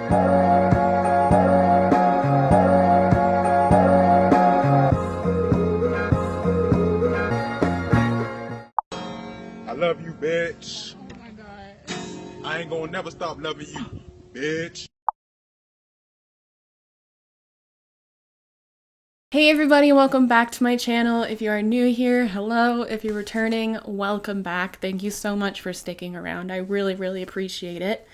I love you, bitch. Oh my god. I ain't gonna never stop loving you, bitch. Hey everybody, welcome back to my channel. If you are new here, hello. If you're returning, welcome back. Thank you so much for sticking around. I really appreciate it.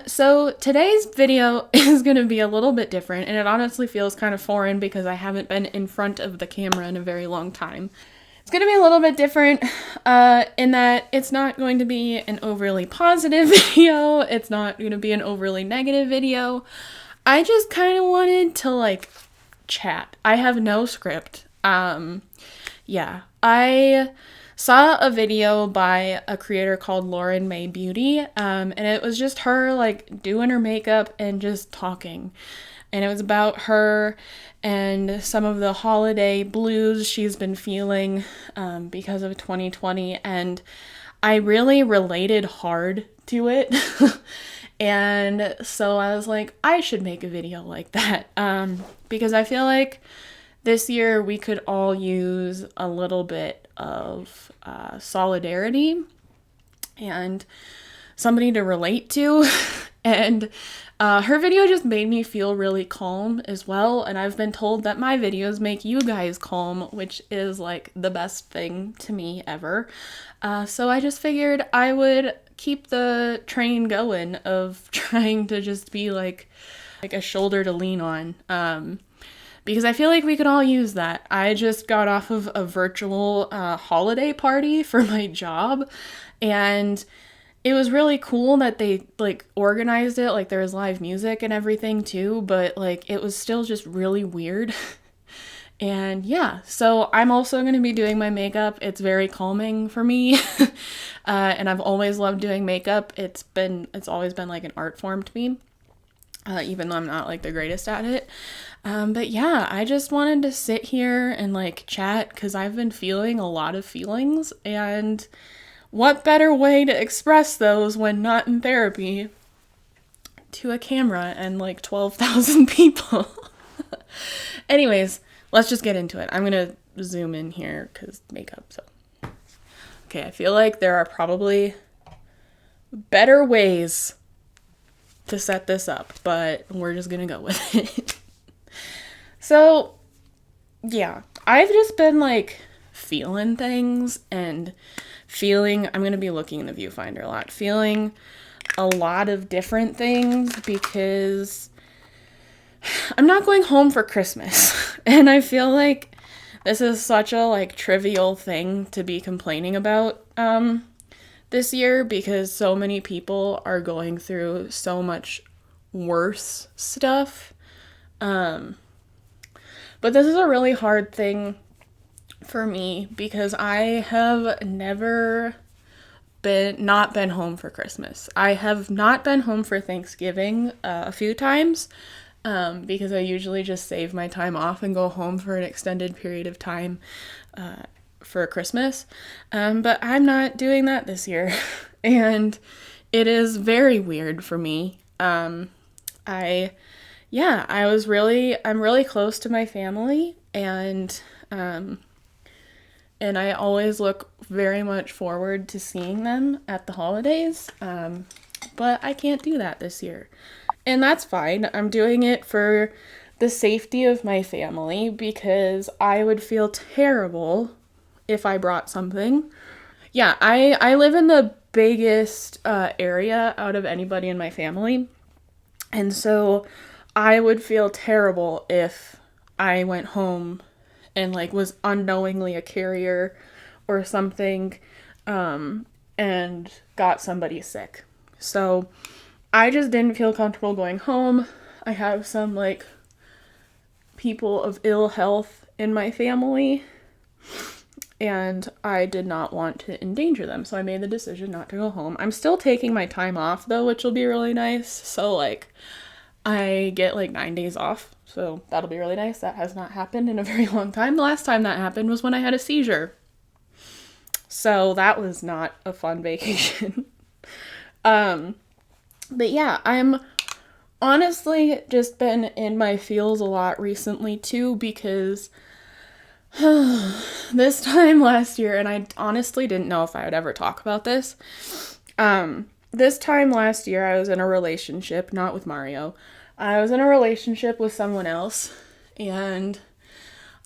So today's video is going to be a little bit different, and it honestly feels kind of foreign because I haven't been in front of the camera in a very long time. It's going to be a little bit different in that it's not going to be an overly positive video. It's not going to be an overly negative video. I just kind of wanted to like chat. I have no script. Yeah, I saw a video by a creator called Lauren May Beauty, and it was just her like doing her makeup and just talking. And it was about her and some of the holiday blues she's been feeling because of 2020. And I really related hard to it. And so I was like, I should make a video like that. Because I feel like this year we could all use a little bit of solidarity and somebody to relate to. And her video just made me feel really calm as well. And I've been told that my videos make you guys calm, which is like the best thing to me ever. So I just figured I would keep the train going of trying to just be like a shoulder to lean on. Because I feel like we could all use that. I just got off of a virtual holiday party for my job, and it was really cool that they like organized it. Like there was live music and everything too, but like it was still just really weird. And yeah, so I'm also going to be doing my makeup. It's very calming for me. And I've always loved doing makeup. It's always been like an art form to me. Even though I'm not like the greatest at it. But yeah, I just wanted to sit here and like chat because I've been feeling a lot of feelings, and what better way to express those when not in therapy to a camera and like 12,000 people. Anyways, let's just get into it. I'm gonna zoom in here because makeup, so. Okay, I feel like there are probably better ways to set this up, but we're just gonna go with it. So yeah, I've just been like feeling things and I'm gonna be looking in the viewfinder a lot, feeling a lot of different things because I'm not going home for Christmas. And I feel like this is such a like trivial thing to be complaining about this year because so many people are going through so much worse stuff. But this is a really hard thing for me because I have never not been home for Christmas. I have not been home for Thanksgiving a few times because I usually just save my time off and go home for an extended period of time for Christmas. But I'm not doing that this year. And it is very weird for me. I'm really close to my family, and I always look very much forward to seeing them at the holidays, but I can't do that this year. And that's fine. I'm doing it for the safety of my family because I would feel terrible if I brought something. Yeah, I live in the biggest area out of anybody in my family, and so I would feel terrible if I went home and like was unknowingly a carrier or something and got somebody sick. So I just didn't feel comfortable going home. I have some like people of ill health in my family, and I did not want to endanger them, so I made the decision not to go home. I'm still taking my time off though, which will be really nice. So like I get like 9 days off, so that'll be really nice. That has not happened in a very long time. The last time that happened was when I had a seizure. So that was not a fun vacation. But yeah, I'm honestly just been in my feels a lot recently too, because this time last year, and I honestly didn't know if I would ever talk about this. This time last year, I was in a relationship, not with Mario. I was in a relationship with someone else, and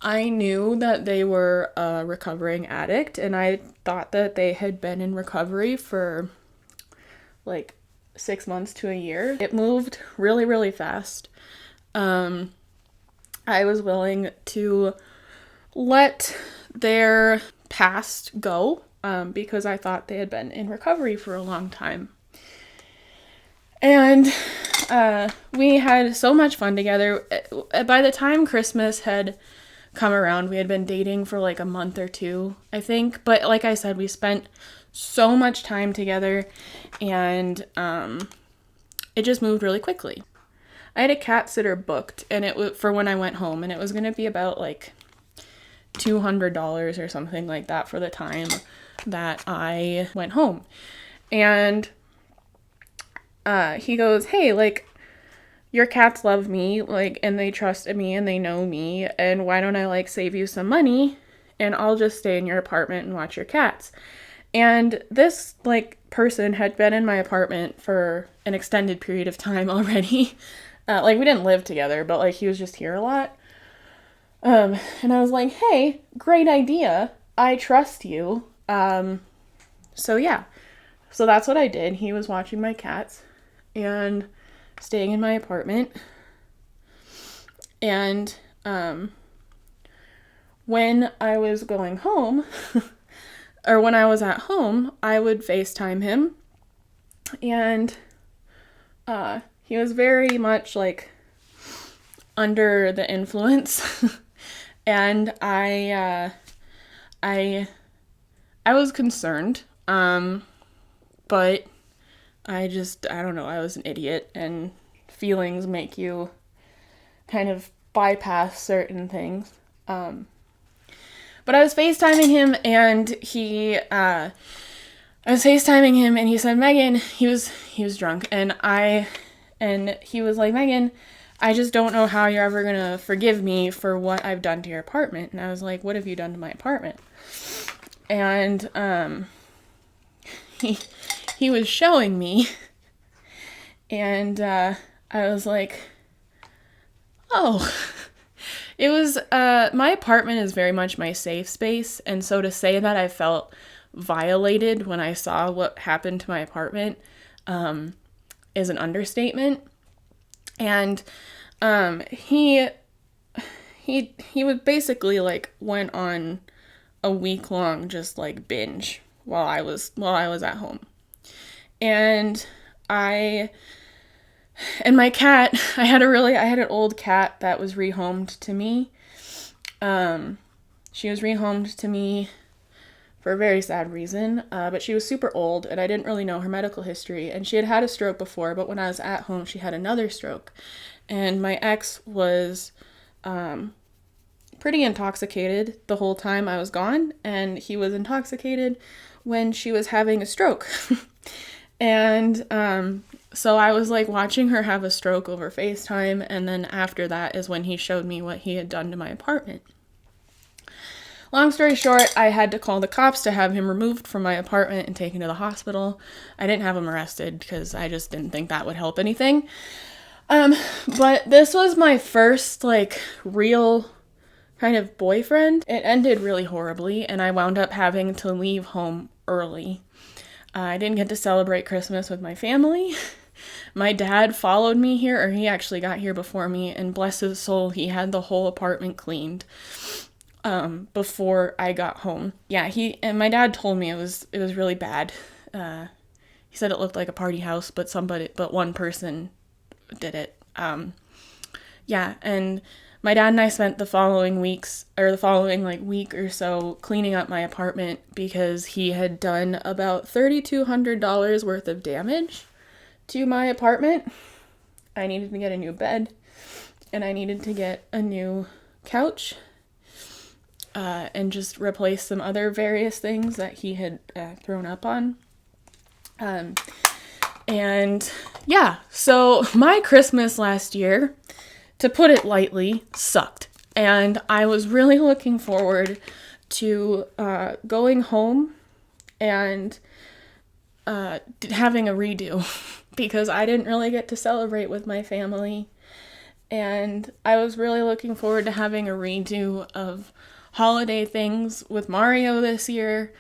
I knew that they were a recovering addict, and I thought that they had been in recovery for like 6 months to a year. It moved really, really fast. I was willing to let their past go because I thought they had been in recovery for a long time. And we had so much fun together. By the time Christmas had come around, we had been dating for like a month or two, I think. But like I said, we spent so much time together, and it just moved really quickly. I had a cat sitter booked, and it was for when I went home, and it was going to be about like $200 or something like that for the time that I went home. And he goes, hey, like, your cats love me, like, and they trust me and they know me, and why don't I like save you some money and I'll just stay in your apartment and watch your cats. And this like person had been in my apartment for an extended period of time already. Like, we didn't live together, but like he was just here a lot. And I was like, hey, great idea. I trust you. So yeah. So that's what I did. He was watching my cats and staying in my apartment. And when I was going home, or when I was at home, I would FaceTime him. And he was very much like under the influence. And I was concerned. But I don't know, I was an idiot, and feelings make you kind of bypass certain things. But I was FaceTiming him, and he said, Megan, he was drunk, and he was like, Megan, I just don't know how you're ever gonna forgive me for what I've done to your apartment. And I was like, what have you done to my apartment? And he was showing me, and I was like, oh. It was, my apartment is very much my safe space, and so to say that I felt violated when I saw what happened to my apartment is an understatement. And he would basically like went on a week-long just like binge while I was at home. And my cat, I had an old cat that was rehomed to me. She was rehomed to me for a very sad reason, but she was super old, and I didn't really know her medical history, and she had had a stroke before, but when I was at home, she had another stroke. And my ex was pretty intoxicated the whole time I was gone, and he was intoxicated when she was having a stroke. And so I was like watching her have a stroke over FaceTime, and then after that is when he showed me what he had done to my apartment. Long story short, I had to call the cops to have him removed from my apartment and taken to the hospital. I didn't have him arrested because I just didn't think that would help anything. But this was my first like real kind of boyfriend. It ended really horribly, and I wound up having to leave home early. I didn't get to celebrate Christmas with my family. My dad followed me here, or he actually got here before me, and bless his soul, he had the whole apartment cleaned before I got home. Yeah, and my dad told me it was really bad. He said it looked like a party house, but one person did it. Yeah, and my dad and I spent the following week or so cleaning up my apartment because he had done about $3,200 worth of damage to my apartment. I needed to get a new bed, and I needed to get a new couch, and just replace some other various things that he had thrown up on. And yeah, so my Christmas last year, to put it lightly, sucked. And I was really looking forward to going home and having a redo because I didn't really get to celebrate with my family. And I was really looking forward to having a redo of holiday things with Mario this year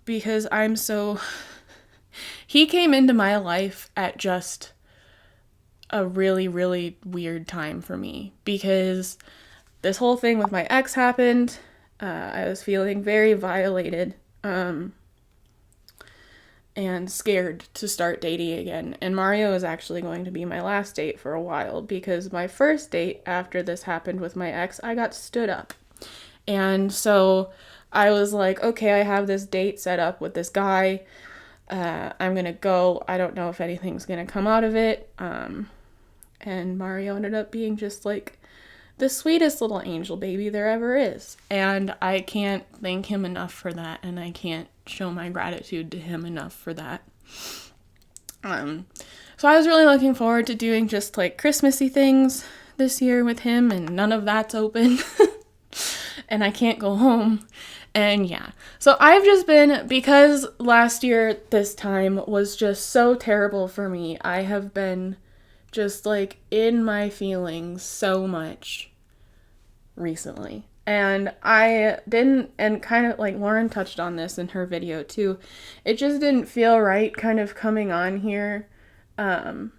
because he came into my life at just a really, really weird time for me because this whole thing with my ex happened. I was feeling very violated and scared to start dating again. And Mario is actually going to be my last date for a while because my first date after this happened with my ex, I got stood up. And so I was like, okay, I have this date set up with this guy. I'm going to go. I don't know if anything's going to come out of it. And Mario ended up being just like the sweetest little angel baby there ever is. And I can't thank him enough for that. And I can't show my gratitude to him enough for that. So I was really looking forward to doing just like Christmassy things this year with him, and none of that's open. And I can't go home. And yeah, so I've just been, because last year this time was just so terrible for me, I have been just like in my feelings so much recently. And I didn't, and kind of like Lauren touched on this in her video too, it just didn't feel right kind of coming on here and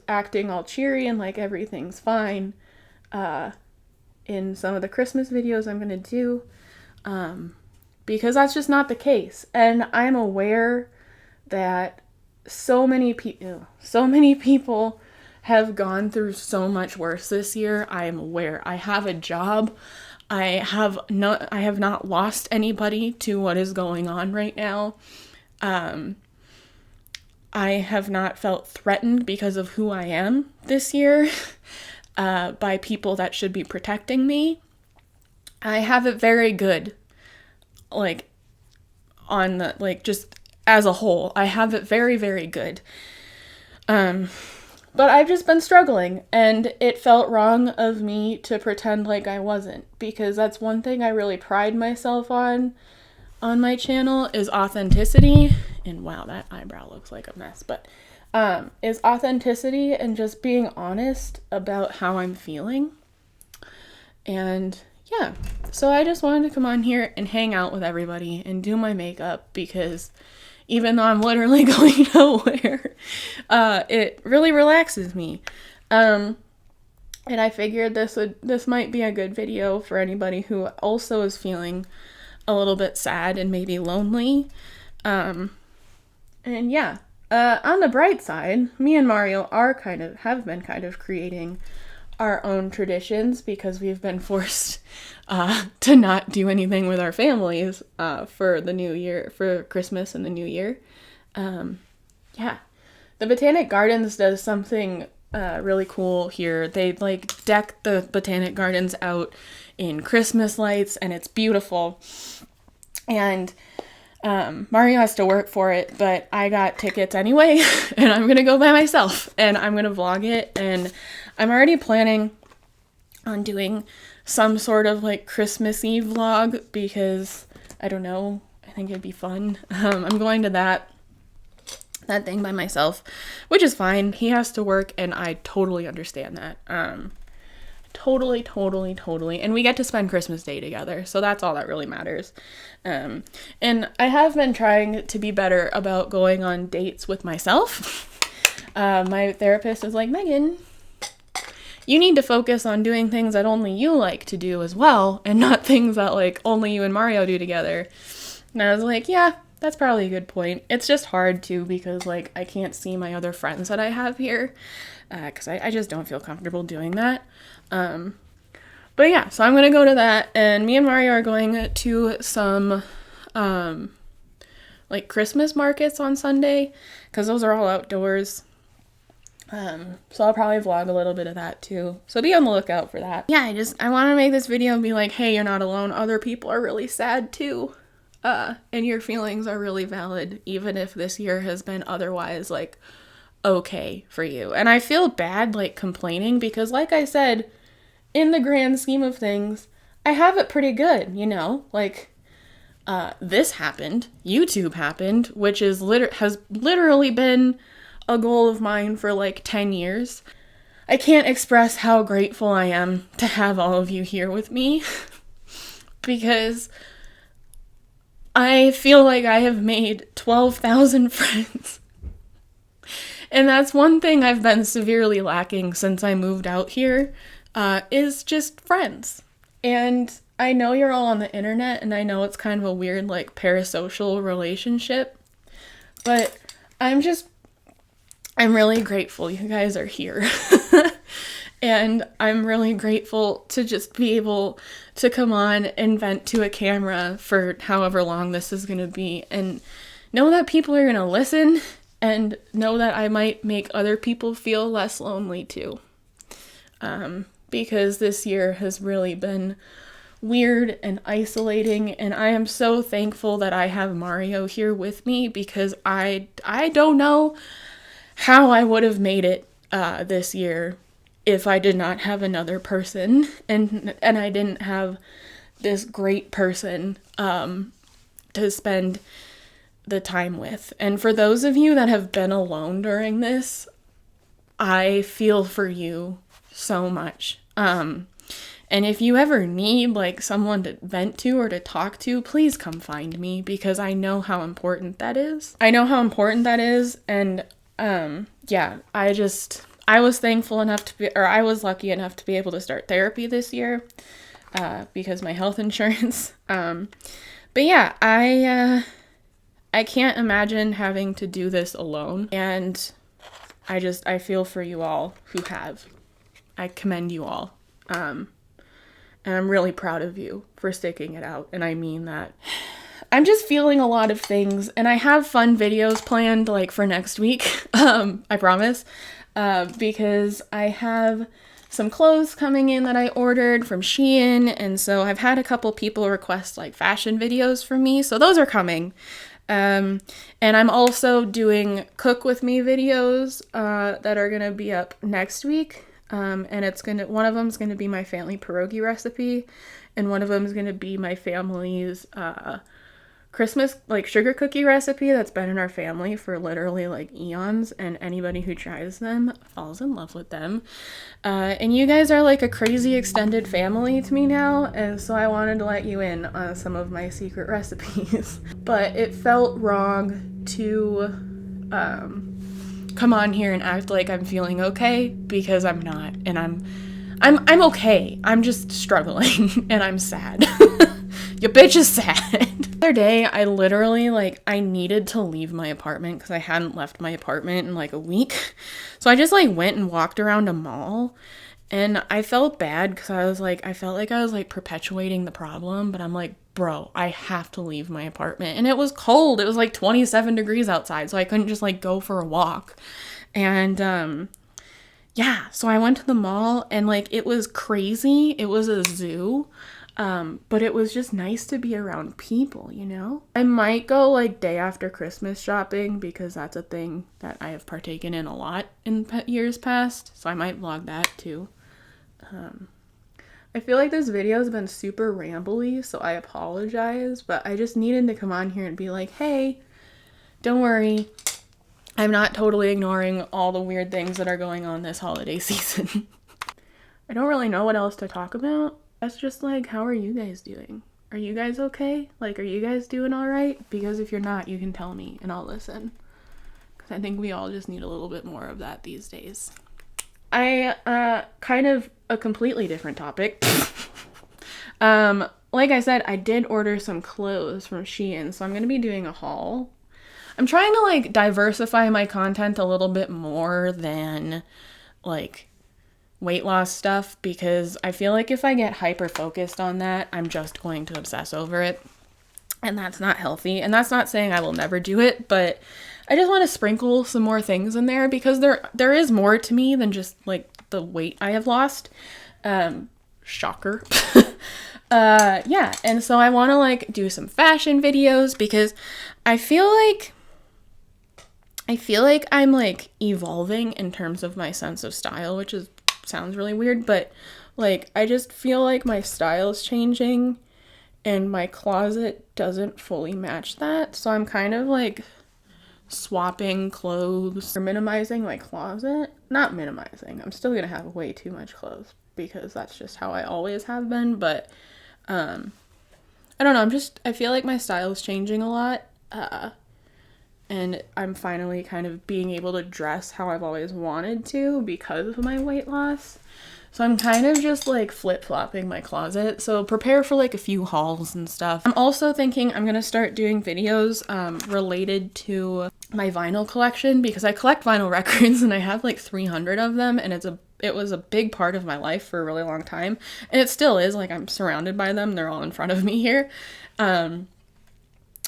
acting all cheery and like everything's fine in some of the Christmas videos I'm going to do because that's just not the case. And I'm aware that so many people have gone through so much worse this year. I am aware. I have a job. I have not lost anybody to what is going on right now. I have not felt threatened because of who I am this year by people that should be protecting me. I have it very good, like, on the, like, just as a whole. I have it very, very good. But I've just been struggling, and it felt wrong of me to pretend like I wasn't, because that's one thing I really pride myself on my channel is authenticity. And wow, that eyebrow looks like a mess, but is authenticity and just being honest about how I'm feeling. And yeah, so I just wanted to come on here and hang out with everybody and do my makeup, because even though I'm literally going nowhere, it really relaxes me. And I figured this might be a good video for anybody who also is feeling a little bit sad and maybe lonely. And yeah, on the bright side, me and Mario have been kind of creating our own traditions because we've been forced to not do anything with our families for the new year, for Christmas and the new year. Yeah, the Botanic Gardens does something really cool here. They like deck the Botanic Gardens out in Christmas lights, and it's beautiful. And Mario has to work for it, but I got tickets anyway, and I'm gonna go by myself, and I'm gonna vlog it, and I'm already planning on doing some sort of like Christmas Eve vlog because I don't know, I think it'd be fun. I'm going to that thing by myself, which is fine. He has to work, and I totally understand that. Totally. And we get to spend Christmas Day together, so that's all that really matters. And I have been trying to be better about going on dates with myself. My therapist is like, Megan, you need to focus on doing things that only you like to do as well, and not things that like only you and Mario do together. And I was like, yeah, that's probably a good point. It's just hard too, because like I can't see my other friends that I have here, because I just don't feel comfortable doing that. But yeah, so I'm gonna go to that, and me and Mario are going to some like Christmas markets on Sunday, because those are all outdoors. So I'll probably vlog a little bit of that too. So be on the lookout for that. Yeah, I want to make this video and be like, hey, you're not alone. Other people are really sad too. And your feelings are really valid, even if this year has been otherwise, like, okay for you. And I feel bad, like, complaining because, like I said, in the grand scheme of things, I have it pretty good, you know? Like, this happened, YouTube happened, which is has literally been a goal of mine for like 10 years. I can't express how grateful I am to have all of you here with me because I feel like I have made 12,000 friends. And that's one thing I've been severely lacking since I moved out here, is just friends. And I know you're all on the internet, and I know it's kind of a weird, like, parasocial relationship, but I'm really grateful you guys are here. And I'm really grateful to just be able to come on and vent to a camera for however long this is going to be, and know that people are going to listen, and know that I might make other people feel less lonely too. Because this year has really been weird and isolating, and I am so thankful that I have Mario here with me, because I don't know how I would have made it this year if I did not have another person, and I didn't have this great person to spend the time with. And for those of you that have been alone during this, I feel for you so much. And if you ever need, like, someone to vent to or to talk to, please come find me, because I know how important that is. And, yeah, I was thankful enough I was lucky enough to be able to start therapy this year, because my health insurance. But yeah, I can't imagine having to do this alone, and I feel for you all who have. I commend you all. And I'm really proud of you for sticking it out, and I mean that. I'm just feeling a lot of things, and I have fun videos planned, like, for next week, I promise, because I have some clothes coming in that I ordered from Shein, and so I've had a couple people request, like, fashion videos from me, so those are coming. And I'm also doing cook with me videos, that are gonna be up next week. And one of them's gonna be my family pierogi recipe, and one of them's gonna be my family's, Christmas, like, sugar cookie recipe that's been in our family for literally, like, eons, and anybody who tries them falls in love with them. And you guys are, like, a crazy extended family to me now, and so I wanted to let you in on some of my secret recipes. But it felt wrong to come on here and act like I'm feeling okay, because I'm not, and I'm okay. I'm just struggling, and I'm sad. Your bitch is sad. The other day, I literally, like, I needed to leave my apartment because I hadn't left my apartment in, like, a week. So I just, like, went and walked around a mall, and I felt bad because I felt like I was, like, perpetuating the problem, but I'm like, bro, I have to leave my apartment. And it was cold. It was, like, 27 degrees outside, so I couldn't just, like, go for a walk. And, yeah, so I went to the mall, and, like, it was crazy. It was a zoo. But it was just nice to be around people, you know? I might go, like, day after Christmas shopping, because that's a thing that I have partaken in a lot in years past, so I might vlog that too. I feel like this video has been super rambly, so I apologize, but I just needed to come on here and be like, hey, don't worry, I'm not totally ignoring all the weird things that are going on this holiday season. I don't really know what else to talk about. That's just, like, how are you guys doing? Are you guys okay? Like, are you guys doing all right? Because if you're not, you can tell me and I'll listen. Because I think we all just need a little bit more of that these days. Kind of a completely different topic. Like I said, I did order some clothes from Shein, so I'm going to be doing a haul. I'm trying to, like, diversify my content a little bit more than, like, weight loss stuff, because I feel like if I get hyper focused on that, I'm just going to obsess over it, and that's not healthy. And that's not saying I will never do it, but I just want to sprinkle some more things in there, because there is more to me than just, like, the weight I have lost. Shocker. Yeah, and so I want to like do some fashion videos because I feel like I'm like evolving in terms of my sense of style, which sounds really weird, but like I just feel like my style is changing and my closet doesn't fully match that. So I'm kind of like swapping clothes or minimizing my closet. Not minimizing. I'm still going to have way too much clothes because that's just how I always have been, but I don't know, I feel like my style is changing a lot, and I'm finally kind of being able to dress how I've always wanted to because of my weight loss. So I'm kind of just like flip-flopping my closet. So prepare for like a few hauls and stuff. I'm also thinking I'm gonna start doing videos related to my vinyl collection because I collect vinyl records and I have like 300 of them, and it was a big part of my life for a really long time, and it still is. Like, I'm surrounded by them. They're all in front of me here. And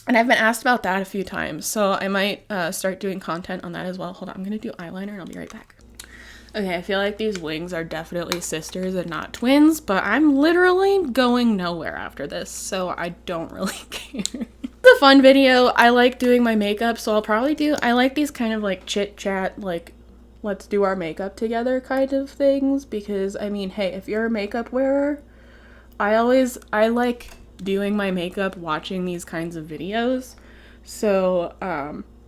I've been asked about that a few times, so I might start doing content on that as well. Hold on, I'm gonna do eyeliner and I'll be right back. Okay, I feel like these wings are definitely sisters and not twins, but I'm literally going nowhere after this, so I don't really care. It's a fun video. I like doing my makeup, so I like these kind of like chit chat, like let's do our makeup together kind of things, because I mean, hey, if you're a makeup wearer, I like doing my makeup watching these kinds of videos. So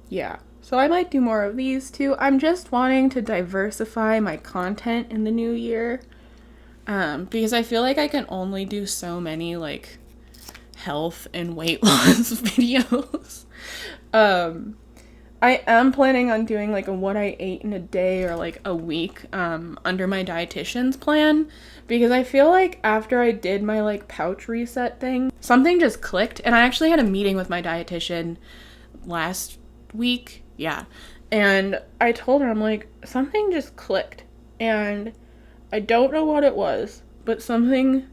yeah, so I might do more of these too. I'm just wanting to diversify my content in the new year, because I feel like I can only do so many like health and weight loss videos. I am planning on doing like a what I ate in a day or like a week under my dietitian's plan, because I feel like after I did my like pouch reset thing, something just clicked, and I actually had a meeting with my dietitian last week. Yeah. And I told her, I'm like, something just clicked, and I don't know what it was, but things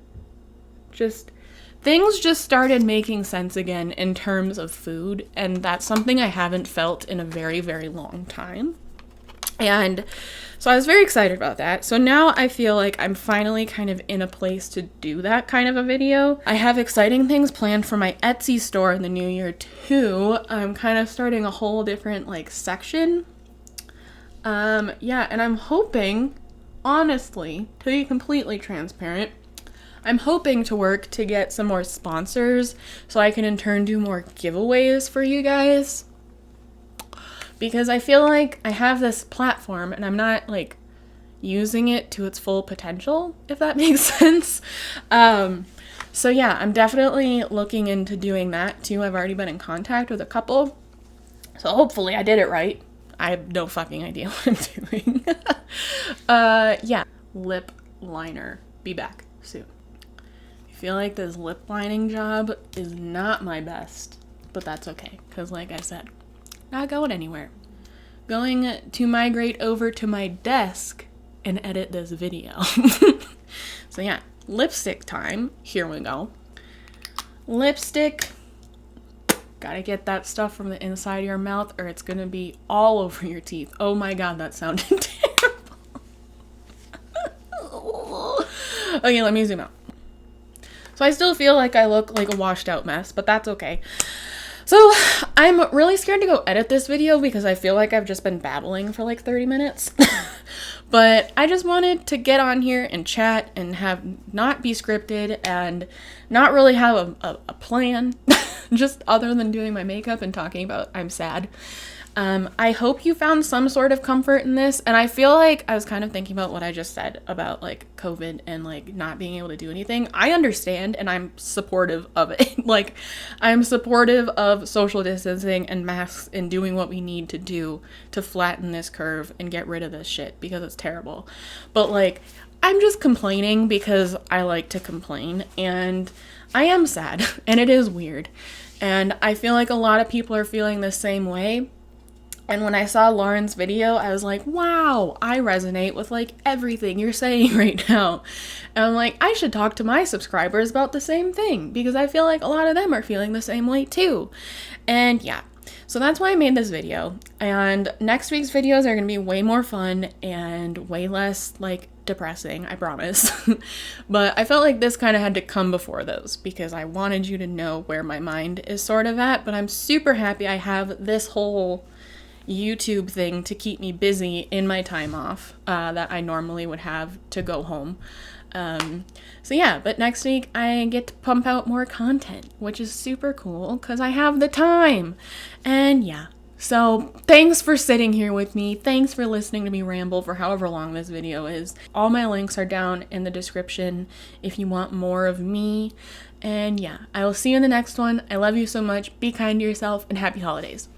just started making sense again in terms of food, and that's something I haven't felt in a very, very long time. And so I was very excited about that. So now I feel like I'm finally kind of in a place to do that kind of a video. I have exciting things planned for my Etsy store in the new year too. I'm kind of starting a whole different like section. Yeah, and I'm hoping, honestly, to be completely transparent, I'm hoping to work to get some more sponsors so I can in turn do more giveaways for you guys. Because I feel like I have this platform and I'm not like using it to its full potential, if that makes sense. So yeah, I'm definitely looking into doing that too. I've already been in contact with a couple. So hopefully I did it right. I have no fucking idea what I'm doing. Yeah, lip liner. Be back soon. I feel like this lip lining job is not my best, but that's okay, because like I said, not going anywhere. Going to migrate over to my desk and edit this video. So yeah, lipstick time. Here we go. Lipstick. Gotta get that stuff from the inside of your mouth or it's gonna be all over your teeth. Oh my god, that sounded terrible. Okay, let me zoom out. So I still feel like I look like a washed out mess, but that's okay. So I'm really scared to go edit this video because I feel like I've just been babbling for like 30 minutes. But I just wanted to get on here and chat and not be scripted and not really have a plan, just other than doing my makeup and talking about I'm sad. I hope you found some sort of comfort in this, and I feel like I was kind of thinking about what I just said about like COVID and like not being able to do anything. I understand and I'm supportive of it. Like, I'm supportive of social distancing and masks and doing what we need to do to flatten this curve and get rid of this shit because it's terrible. But like, I'm just complaining because I like to complain, and I am sad and it is weird. And I feel like a lot of people are feeling the same way. And when I saw Lauren's video, I was like, wow, I resonate with like everything you're saying right now. And I'm like, I should talk to my subscribers about the same thing because I feel like a lot of them are feeling the same way too. And yeah, so that's why I made this video. And next week's videos are going to be way more fun and way less like depressing, I promise. But I felt like this kind of had to come before those because I wanted you to know where my mind is sort of at. But I'm super happy I have this whole YouTube thing to keep me busy in my time off that I normally would have to go home. So yeah, but next week I get to pump out more content, which is super cool because I have the time. And yeah, so thanks for sitting here with me. Thanks for listening to me ramble for however long this video is. All my links are down in the description if you want more of me. And yeah, I will see you in the next one. I love you so much. Be kind to yourself and happy holidays.